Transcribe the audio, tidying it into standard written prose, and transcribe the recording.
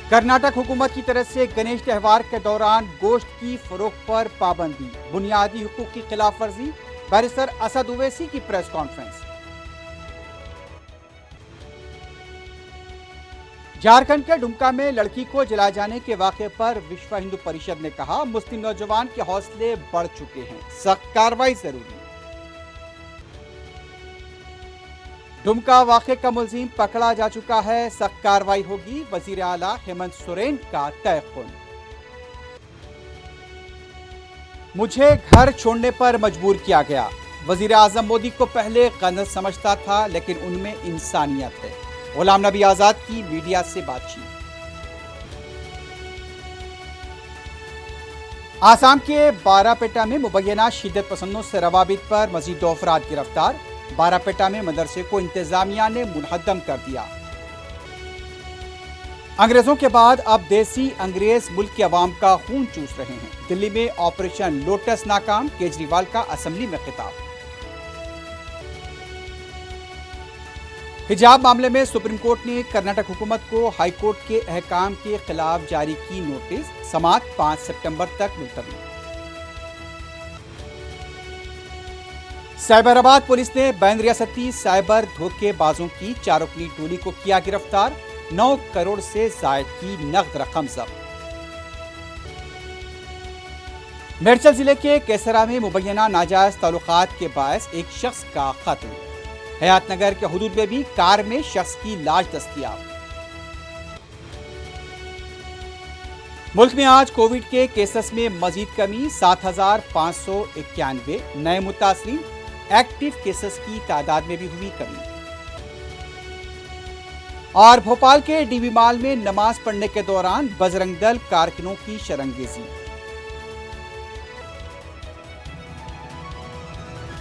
कर्नाटक हुकूमत की तरफ से गणेश त्यौहार के दौरान गोश्त की फरोख्त पर पाबंदी, बुनियादी हुकूक की खिलाफ वर्जी। बैरिस्टर असद ओवैसी की प्रेस कॉन्फ्रेंस। झारखंड के डुमका में लड़की को जलाए जाने के वाक़े पर विश्व हिंदू परिषद ने कहा, मुस्लिम नौजवान के हौसले बढ़ चुके हैं, सख्त कार्रवाई जरूरी। डुमका वाक़े का मुलजिम पकड़ा जा चुका है, सख्त कार्रवाई होगी, वजीर आला हेमंत सोरेन का तयक़ुन। मुझे घर छोड़ने पर मजबूर किया गया, वजीर आजम मोदी को पहले गलत समझता था, लेकिन उनमें इंसानियत है। गुलाम नबी आजाद की मीडिया से बातचीत। आसाम के बारापेटा में मुबैना शिद्दत पसंदों से रवाबित पर मजीद 2 अफराद गिरफ्तार। बारापेटा में मदरसे को इंतजामिया ने मुनहदम कर दिया। अंग्रेजों के बाद अब देसी अंग्रेज मुल्क के अवाम का खून चूस रहे हैं। दिल्ली में ऑपरेशन लोटस नाकाम, केजरीवाल का असेंबली में खिताब। हिजाब मामले में सुप्रीम कोर्ट ने कर्नाटक हुकूमत को हाई कोर्ट के अहकाम के खिलाफ जारी की नोटिस, समाअत 5 सितंबर तक मुलतवी। साइबराबाद पुलिस ने बैन रियासती साइबर धोखेबाजों की 4 रुकनी टोली को किया गिरफ्तार, 9 करोड़ से जायद की नकद रकम जब्त। मेरचल जिले के केसरा में मुबैना नाजायज ताल्लुकात के बायस एक शख्स का कत्ल। हयात नगर के हुदूद में भी कार में शख्स की लाश दस्तयाब। मुल्क में आज कोविड के केसेस में मजीद कमी, 7,591 नए मुतासरीन। एक्टिव केसेस की तादाद में भी हुई कमी। और भोपाल के डीवी मॉल में नमाज पढ़ने के दौरान बजरंग दल कारकुनों की शरंगेजी।